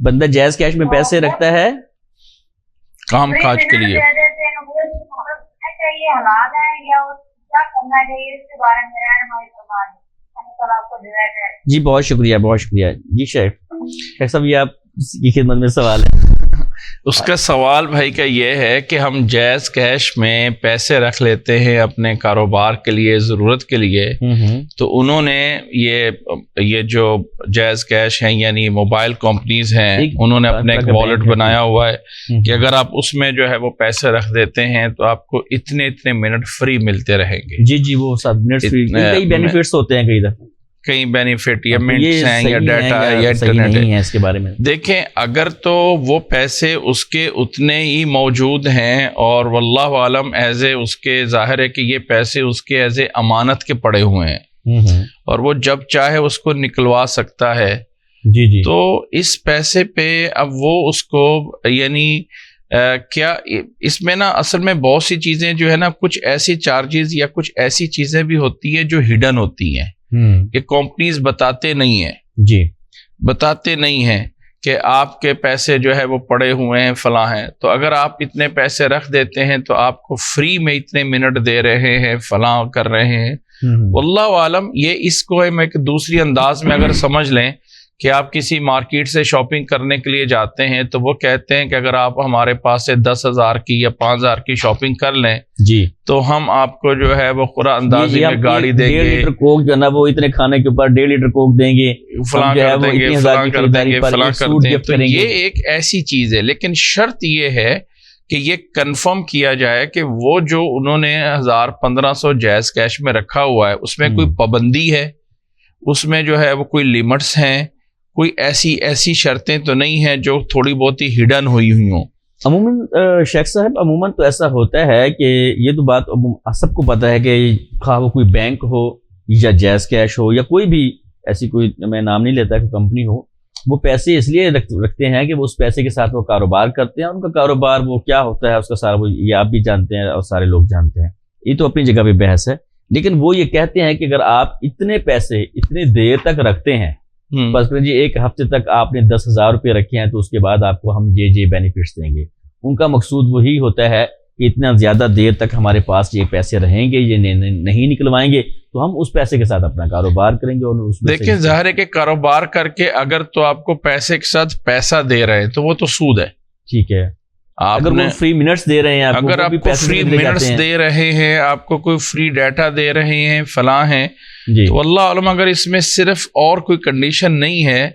بندہ جائز کیش میں پیسے رکھتا ہے کام کاج کے لیے. جی بہت شکریہ بہت شکریہ. جی شیخ صاحب یہ آپ کی خدمت میں سوال ہے. اس کا سوال بھائی کا یہ ہے کہ ہم جائز کیش میں پیسے رکھ لیتے ہیں اپنے کاروبار کے لیے, ضرورت کے لیے, تو انہوں نے یہ جو جائز کیش ہیں یعنی موبائل کمپنیز ہیں, انہوں نے اپنے ایک والیٹ بنایا ہوا ہے کہ اگر آپ اس میں جو ہے وہ پیسے رکھ دیتے ہیں تو آپ کو اتنے منٹ فری ملتے رہیں گے. جی وہ 7 منٹ فری, کئی بینیفٹس ہوتے ہیں, کئی دفعہ کئی بینیفٹ یا منٹس ہیں یا ڈیٹا ہے یا انٹرنیٹ ہے. اس کے بارے میں دیکھیں, اگر تو وہ پیسے اس کے اتنے ہی موجود ہیں اور واللہ عالم اس کے ظاہر ہے کہ یہ پیسے اس کے ایز اے امانت کے پڑے ہوئے ہیں اور وہ جب چاہے اس کو نکلوا سکتا ہے, جی تو اس پیسے پہ اب وہ اس کو یعنی کیا اس میں نا اصل میں بہت سی چیزیں جو ہے نا, کچھ ایسی چارجز یا کچھ ایسی چیزیں بھی ہوتی ہیں جو ہڈن ہوتی ہیں کہ کمپنیز بتاتے نہیں ہیں. جی بتاتے نہیں ہیں کہ آپ کے پیسے جو ہے وہ پڑے ہوئے ہیں فلاں ہیں, تو اگر آپ اتنے پیسے رکھ دیتے ہیں تو آپ کو فری میں اتنے منٹ دے رہے ہیں, فلاں کر رہے ہیں. واللہ عالم یہ اس کو ہم ایک دوسری انداز میں اگر سمجھ لیں کہ آپ کسی مارکیٹ سے شاپنگ کرنے کے لیے جاتے ہیں تو وہ کہتے ہیں کہ اگر آپ ہمارے پاس سے 10,000 کی یا 5,000 کی شاپنگ کر لیں جی تو ہم آپ کو جو ہے وہ خورا اندازی میں گاڑی دیں گے, 1.5 لیٹر کوک جو ہے نا وہ اتنے کھانے کے اوپر 1.5 لیٹر کوک دیں گے, فلاں کر دیں گے, فلاں کر دیں گے, فلاں کرتے ہیں. تو یہ ایک ایسی چیز ہے, لیکن شرط یہ ہے کہ یہ کنفرم کیا جائے کہ وہ جو انہوں نے 1,000-1,500 جائز کیش میں رکھا ہوا ہے اس میں کوئی پابندی ہے, اس میں جو ہے وہ کوئی لیمٹس ہیں, کوئی ایسی شرطیں تو نہیں ہیں جو تھوڑی بہت ہی ہڈن ہوئی ہوں. عموماً شیخ صاحب عموماً تو ایسا ہوتا ہے کہ یہ تو بات سب کو پتہ ہے کہ خواہ وہ کوئی بینک ہو یا جائز کیش ہو یا کوئی بھی ایسی کوئی, میں نام نہیں لیتا, کوئی کمپنی ہو, وہ پیسے اس لیے رکھتے ہیں کہ وہ اس پیسے کے ساتھ وہ کاروبار کرتے ہیں. ان کا کاروبار وہ کیا ہوتا ہے اس کا سارا, وہ یہ آپ بھی جانتے ہیں اور سارے لوگ جانتے ہیں, یہ تو اپنی جگہ پہ بحث ہے. لیکن وہ یہ کہتے ہیں کہ اگر آپ اتنے پیسے اتنے دیر تک رکھتے ہیں, بس جی ایک ہفتے تک آپ نے 10,000 روپے رکھے ہیں تو اس کے بعد آپ کو ہم یہ بینیفٹس دیں گے. ان کا مقصود وہی ہوتا ہے کہ اتنا زیادہ دیر تک ہمارے پاس یہ پیسے رہیں گے, یہ نہیں نکلوائیں گے تو ہم اس پیسے کے ساتھ اپنا کاروبار کریں گے. اور اس دیکھیں ظاہر ہے کہ کاروبار کر کے اگر تو آپ کو پیسے کے ساتھ پیسہ دے رہے ہیں تو وہ تو سود ہے. ٹھیک ہے, اگر وہ فری منٹس دے رہے ہیں, اگر آپ کو فری منٹس دے رہے ہیں, آپ کو کوئی فری ڈیٹا دے رہے ہیں, فلاں ہیں, تو واللہ علم اگر اس میں صرف اور کوئی کنڈیشن نہیں ہے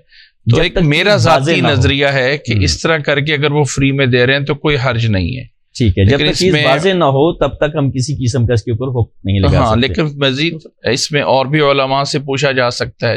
تو ایک میرا ذاتی نظریہ ہے کہ اس طرح کر کے اگر وہ فری میں دے رہے ہیں تو کوئی حرج نہیں ہے. ٹھیک ہے, جب تک چیز واضح نہ ہو تب تک ہم کسی قسم کا اس کے اوپر حکم نہیں لگا سکتے. لیکن مزید اس میں اور بھی علماء سے پوچھا جا سکتا ہے.